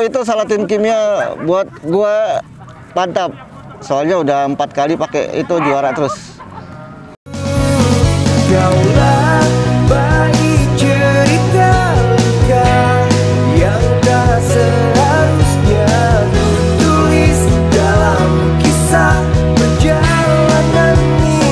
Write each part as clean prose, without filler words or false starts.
Itu salatin kimia buat gua mantap. Soalnya udah 4 kali pakai itu juara terus. Kaulah bayi cerita luka yang tak seharusnya tulis dalam kisah perjalanan ini.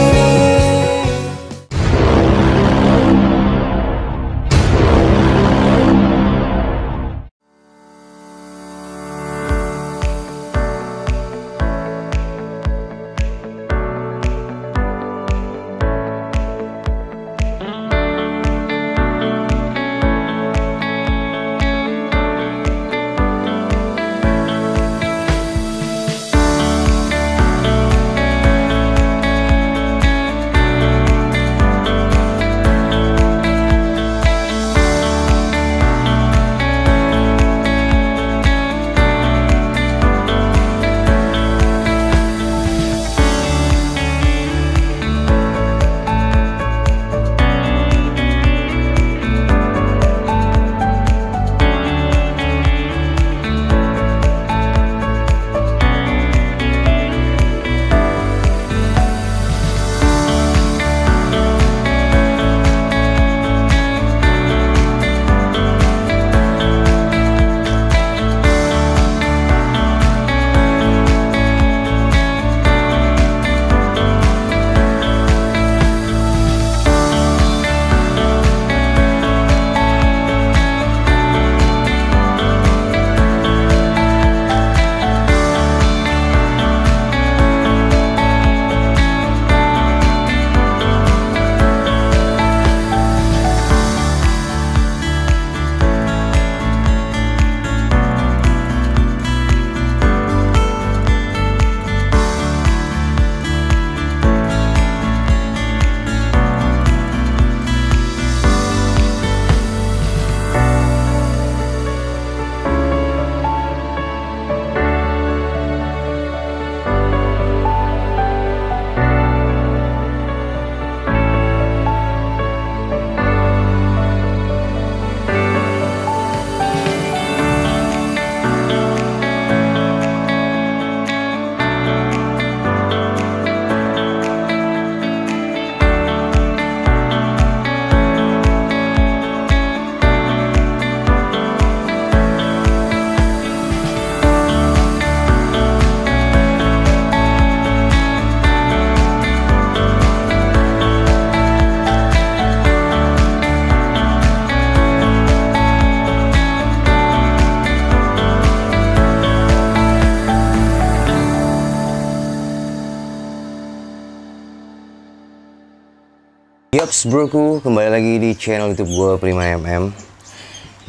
Yaps broku, kembali lagi di channel YouTube gue Prima MM.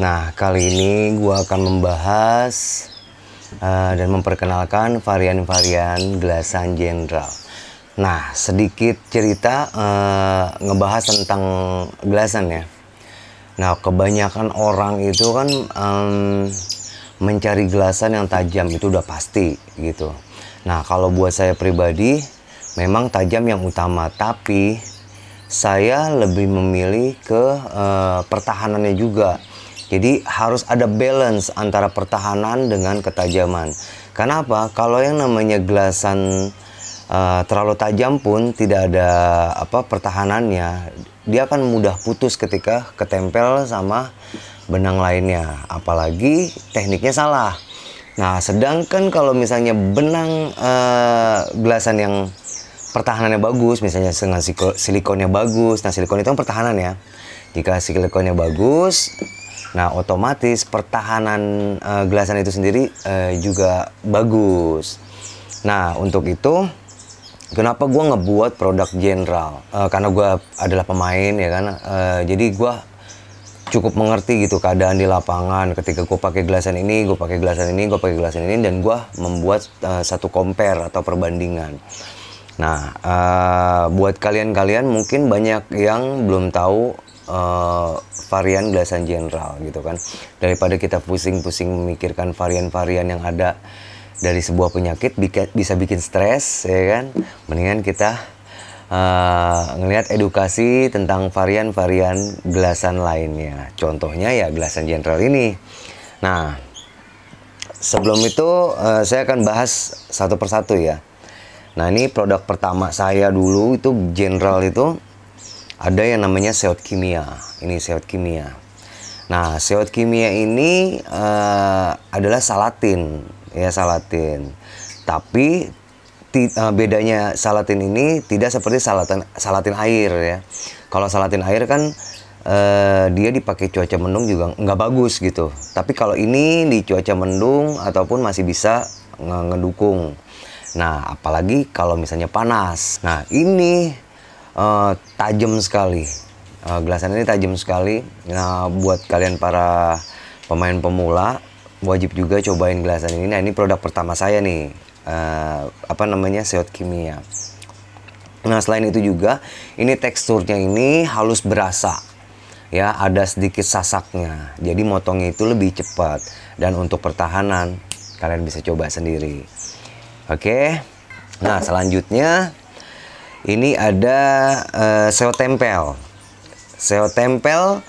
Nah, kali ini gue akan membahas dan memperkenalkan varian-varian gelasan Jenderal. Nah, sedikit cerita ngebahas tentang gelasan ya. Nah, kebanyakan orang itu kan mencari gelasan yang tajam, itu udah pasti gitu. Nah, kalau buat saya pribadi memang tajam yang utama, tapi saya lebih memilih ke pertahanannya juga. Jadi harus ada balance antara pertahanan dengan ketajaman. Kenapa? Kalau yang namanya gelasan terlalu tajam pun tidak ada pertahanannya, dia akan mudah putus ketika ketempel sama benang lainnya. Apalagi tekniknya salah. Nah, sedangkan kalau misalnya benang gelasan yang pertahanannya bagus, misalnya dengan silikonnya bagus. Nah, silikon itu kan pertahanan ya. Jika silikonnya bagus, nah otomatis pertahanan gelasan itu sendiri juga bagus. Nah, untuk itu kenapa gue ngebuat produk Jenderal? Karena gue adalah pemain ya kan. Jadi gue cukup mengerti gitu keadaan di lapangan. Ketika gue pakai gelasan ini, gue pakai gelasan ini, gue pakai gelasan ini, dan gue membuat satu compare atau perbandingan. Nah, buat kalian-kalian mungkin banyak yang belum tahu varian gelasan Jenderal gitu kan. Daripada kita pusing-pusing memikirkan varian-varian yang ada dari sebuah penyakit bisa bikin stres ya kan. Mendingan kita ngelihat edukasi tentang varian-varian gelasan lainnya. Contohnya ya gelasan Jenderal ini. Nah, sebelum itu saya akan bahas satu persatu ya. Nah, ini produk pertama saya dulu itu General itu ada yang namanya Seot Kimia. Ini Seot Kimia. Nah, Seot Kimia ini adalah salatin, ya salatin. Tapi bedanya salatin ini tidak seperti salatin air ya. Kalau salatin air kan dia dipakai cuaca mendung juga nggak bagus gitu. Tapi kalau ini di cuaca mendung ataupun masih bisa ngedukung. Nah, apalagi kalau misalnya panas. Nah, ini tajam sekali. Gelasan ini tajam sekali. Nah, buat kalian para pemain pemula wajib juga cobain gelasan ini. Nah, ini produk pertama saya nih. Seot Kimia. Nah, selain itu juga ini teksturnya ini halus berasa. Ya, ada sedikit sasaknya. Jadi motongnya itu lebih cepat. Dan untuk pertahanan kalian bisa coba sendiri. Oke. Nah, selanjutnya ini ada Seot Tempel. Seot Tempel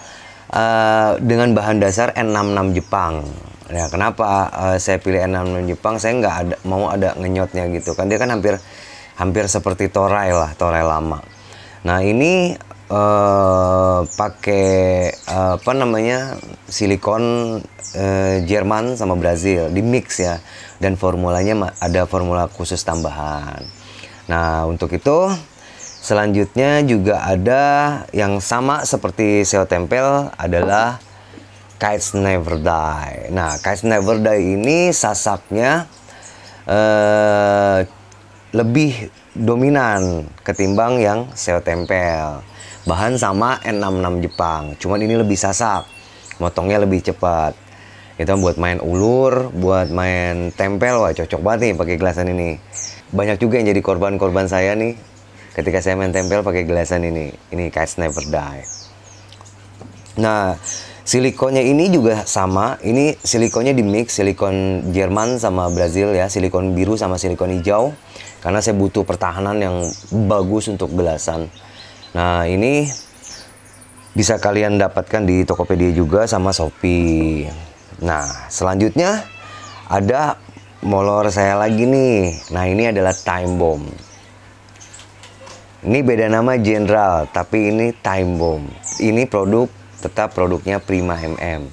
dengan bahan dasar N66 Jepang. Ya, kenapa saya pilih N66 Jepang? Saya nggak mau ada ngenyotnya gitu kan. Dia kan hampir seperti toray lah, toray lama. Nah, ini pakai silikon Jerman sama Brazil di mix ya, dan formulanya ada formula khusus tambahan. Nah, untuk itu selanjutnya juga ada yang sama seperti Seot Tempel adalah Kites Never Die. Nah, Kites Never Die ini sasaknya lebih dominan ketimbang yang Seot Tempel. Bahan sama N66 Jepang, cuman ini lebih sasak, motongnya lebih cepat. Itu buat main ulur, buat main tempel, wah cocok banget nih pakai gelasan ini. Banyak juga yang jadi korban-korban saya nih ketika saya main tempel pakai gelasan ini. Ini Kites Never Die. Nah, silikonnya ini juga sama. Ini silikonnya di mix, silikon Jerman sama Brazil ya, silikon biru sama silikon hijau. Karena saya butuh pertahanan yang bagus untuk gelasan. Nah, ini bisa kalian dapatkan di Tokopedia juga sama Shopee. Nah, selanjutnya ada molor saya lagi nih. Nah, ini adalah Time Bomb. Ini beda nama General, tapi ini Time Bomb. Ini tetap produknya Prima MM.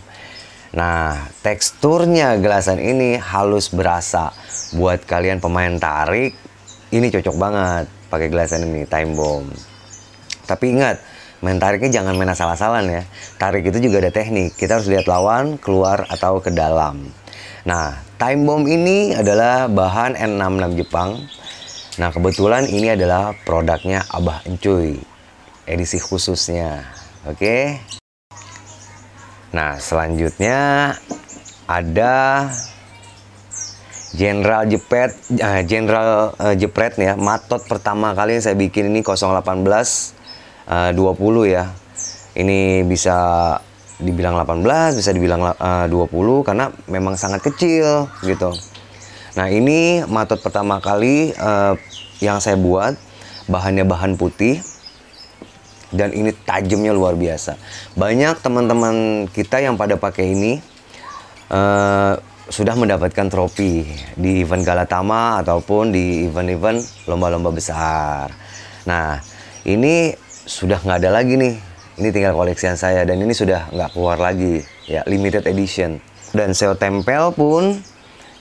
Nah, teksturnya gelasan ini halus berasa. Buat kalian pemain tarik, ini cocok banget pakai gelasan ini, Time Bomb. Tapi ingat, main tariknya jangan main asal-asalan ya. Tarik itu juga ada teknik. Kita harus lihat lawan, keluar atau ke dalam. Nah, Time Bomb ini adalah bahan N66 Jepang. Nah, kebetulan ini adalah produknya Abah Encuy. Edisi khususnya. Oke. Nah, selanjutnya ada General Jepret ya. Matot pertama kali yang saya bikin ini 018 20 ya. Ini bisa dibilang 18, bisa dibilang 20 karena memang sangat kecil gitu. Nah, ini matot pertama kali yang saya buat, bahannya bahan putih dan ini tajamnya luar biasa. Banyak teman-teman kita yang pada pakai ini sudah mendapatkan trofi di event Galatama ataupun di event-event lomba-lomba besar. Nah, ini sudah nggak ada lagi nih. Ini tinggal koleksian saya dan ini sudah nggak keluar lagi ya, limited edition. Dan Seot Tempel pun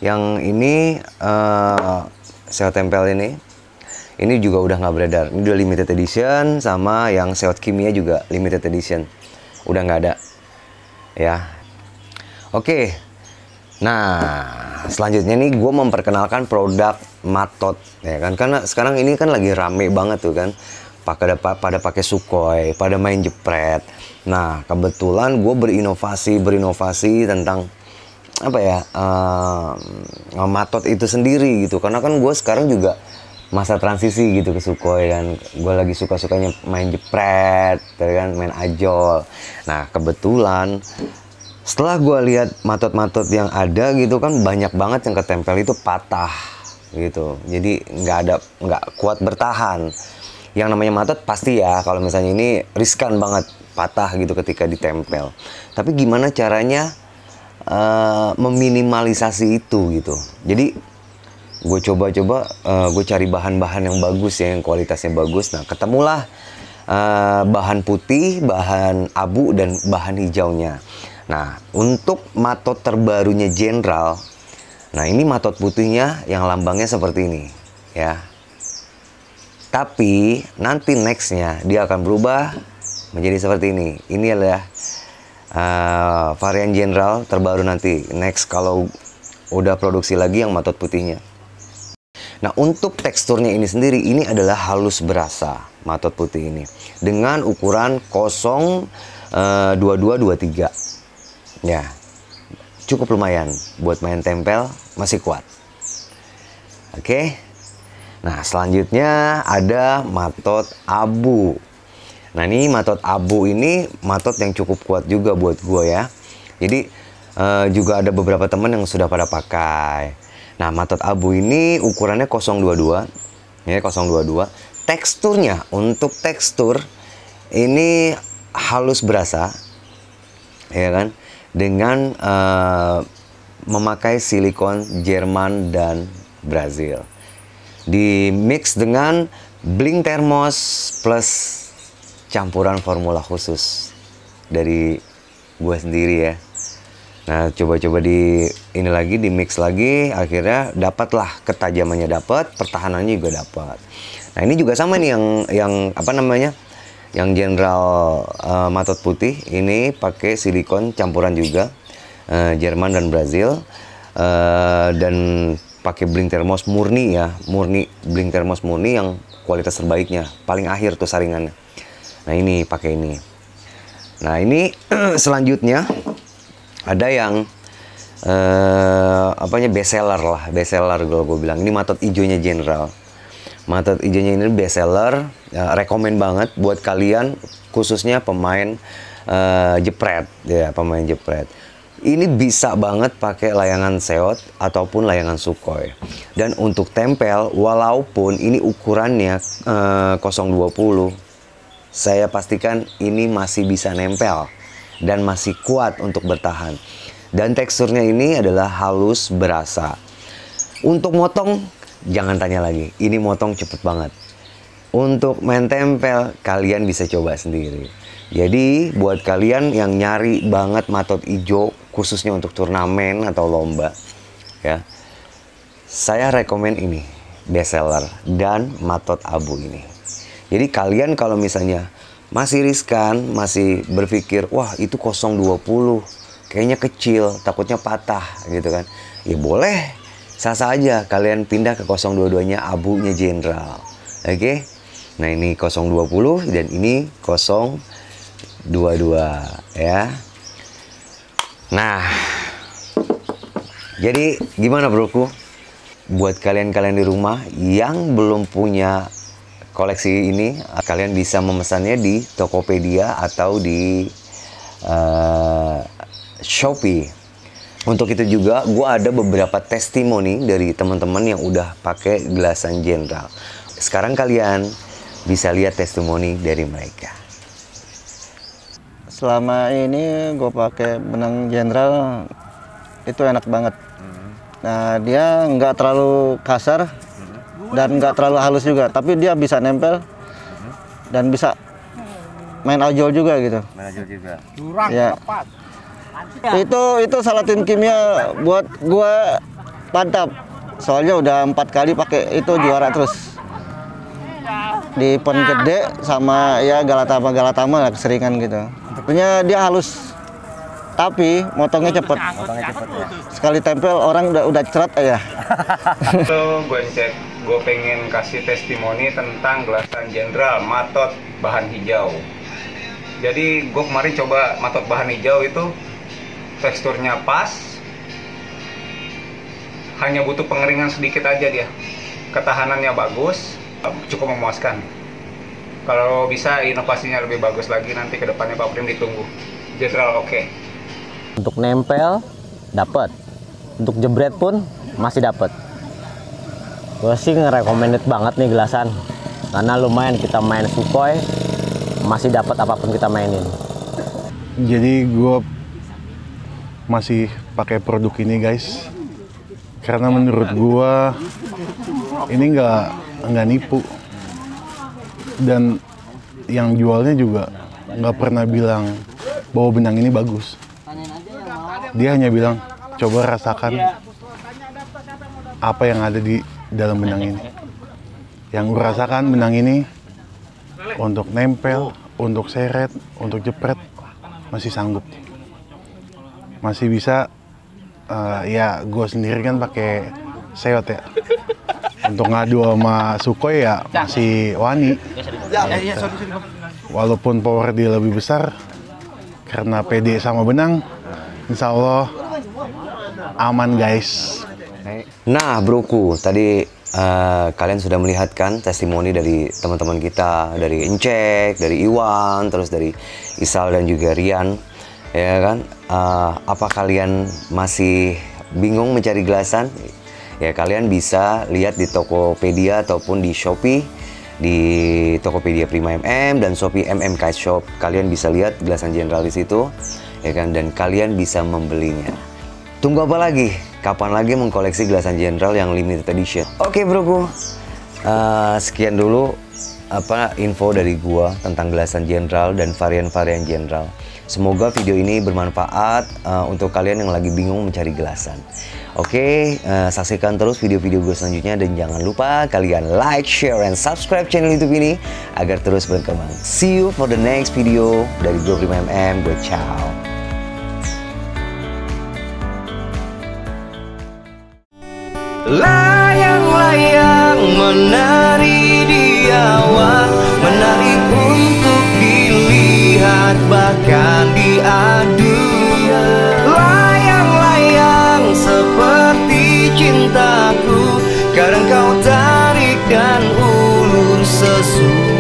yang ini Seot Tempel ini juga udah nggak beredar. Ini udah limited edition, sama yang Seot Kimia juga limited edition, udah nggak ada ya. Oke. Nah, selanjutnya nih gue memperkenalkan produk Matot ya kan, karena sekarang ini kan lagi rame banget tuh kan. Pada pakai Sukhoi, pada main jepret. Nah, kebetulan gue berinovasi tentang apa ya, Matot itu sendiri gitu. Karena kan gue sekarang juga masa transisi gitu ke Sukhoi kan. Gue lagi suka-sukanya main jepret, kan, main ajol. Nah, kebetulan setelah gue lihat matot-matot yang ada gitu kan, banyak banget yang ketempel itu patah gitu. Jadi nggak kuat bertahan. Yang namanya matot pasti ya, kalau misalnya ini riskan banget patah gitu ketika ditempel. Tapi gimana caranya meminimalisasi itu gitu. Jadi gue coba-coba, gue cari bahan-bahan yang bagus ya, yang kualitasnya bagus. Nah, ketemulah bahan putih, bahan abu, dan bahan hijaunya. Nah, untuk matot terbarunya Jenderal, nah ini matot putihnya yang lambangnya seperti ini ya. Tapi nanti nextnya dia akan berubah menjadi seperti ini. Ini adalah varian Jenderal terbaru nanti. Next kalau udah produksi lagi yang matot putihnya. Nah, untuk teksturnya ini sendiri, ini adalah halus berasa matot putih ini dengan ukuran 02223. Ya, cukup lumayan buat main tempel, masih kuat. Oke. Nah, selanjutnya ada matot abu. Nah, ini matot abu ini matot yang cukup kuat juga buat gue ya. Jadi juga ada beberapa teman yang sudah pada pakai. Nah, matot abu ini ukurannya 022. Ya, 022. Teksturnya, untuk tekstur ini halus berasa. Ya kan? Dengan memakai silikon Jerman dan Brazil. Di mix dengan bling thermos plus campuran formula khusus dari gue sendiri ya. Nah, coba-coba di ini lagi, di mix lagi, akhirnya dapatlah ketajamannya, dapat, pertahanannya juga dapat. Nah, ini juga sama nih yang apa namanya? Yang Jenderal matot putih ini pakai silikon campuran juga Jerman dan Brazil, dan pakai bling thermos murni ya, bling thermos murni yang kualitas terbaiknya, paling akhir tuh saringannya. Nah, ini pakai ini. Nah, ini selanjutnya ada yang best seller lah, best seller gue bilang. Ini matot hijaunya Jenderal. Matot hijaunya ini best seller, rekomen banget buat kalian, khususnya pemain jepret ya, pemain jepret. Ini bisa banget pakai layangan seot ataupun layangan Sukhoi. Dan untuk tempel, walaupun ini ukurannya 020, saya pastikan ini masih bisa nempel dan masih kuat untuk bertahan. Dan teksturnya ini adalah halus berasa. Untuk motong, jangan tanya lagi. Ini motong cepet banget. Untuk main tempel, kalian bisa coba sendiri. Jadi, buat kalian yang nyari banget matot hijau, khususnya untuk turnamen atau lomba, ya, saya rekomen ini, best seller dan matot abu ini. Jadi kalian kalau misalnya masih riskan, masih berpikir, wah itu 020, kayaknya kecil, takutnya patah gitu kan, ya boleh, sah-sah aja kalian pindah ke 022-nya abunya Jenderal. Oke? Nah, ini 020 dan ini 022 ya. Nah, jadi gimana broku? Buat kalian-kalian di rumah yang belum punya koleksi ini, kalian bisa memesannya di Tokopedia atau di Shopee. Untuk itu juga, gue ada beberapa testimoni dari teman-teman yang udah pakai gelasan Jenderal. Sekarang kalian bisa lihat testimoni dari mereka. Selama ini gue pakai benang Jenderal itu enak banget. Nah, dia nggak terlalu kasar dan nggak terlalu halus juga, tapi dia bisa nempel dan bisa main ajol juga gitu. Main ajol juga. Durang Ya. tepat. Itu salah tim kimia buat gue mantap. Soalnya udah 4 kali pakai itu juara terus. Di pon gede sama ya Galatama lah keseringan gitu. Tentunya dia halus, tapi motongnya cepet. Sekali tempel orang udah cerat ya. Itu gue pengen kasih testimoni tentang gelasan Jenderal matot bahan hijau. Jadi gue kemarin coba matot bahan hijau itu teksturnya pas, hanya butuh pengeringan sedikit aja dia. Ketahanannya bagus, cukup memuaskan. Kalau bisa inovasinya lebih bagus lagi nanti ke depannya Pak Prim ditunggu. Jenderal oke. Untuk nempel dapat, untuk jebret pun masih dapat. Gue sih nge-recommended banget nih gelasan, karena lumayan kita main Sukhoi masih dapat apapun kita mainin. Jadi gue masih pakai produk ini guys, karena menurut gua ini nggak nipu, dan yang jualnya juga nggak pernah bilang bahwa benang ini bagus. Dia hanya bilang coba rasakan apa yang ada di dalam benang ini. Yang gue rasakan benang ini untuk nempel, untuk seret, untuk jepret masih sanggup, masih bisa. Ya gue sendiri kan pakai seot ya, untuk ngadu sama Sukhoi ya masih wani. Walaupun power dia lebih besar, karena pede sama benang, insya Allah aman guys. Nah broku, tadi kalian sudah melihat kan testimoni dari teman-teman kita, dari Encek, dari Iwan, terus dari Isal dan juga Rian, ya kan? Apa kalian masih bingung mencari gelasan? Ya kalian bisa lihat di Tokopedia ataupun di Shopee, di Tokopedia Prima MM dan Shopee MM Kite Shop. Kalian bisa lihat gelasan Jenderal di situ, ya kan? Dan kalian bisa membelinya. Tunggu apa lagi? Kapan lagi mengkoleksi gelasan Jenderal yang limited edition? Oke broku, sekian dulu info dari gua tentang gelasan Jenderal dan varian-varian Jenderal. Semoga video ini bermanfaat untuk kalian yang lagi bingung mencari gelasan. Oke, saksikan terus video-video gue selanjutnya dan jangan lupa kalian like, share, and subscribe channel YouTube ini agar terus berkembang. See you for the next video dari gue Prima MM. Gue ciao. Layang-layang menari di awan, menari untuk dilihat bahkan diadu. Layang-layang seperti cintaku, kadang kau tarik dan ulur sesuatu.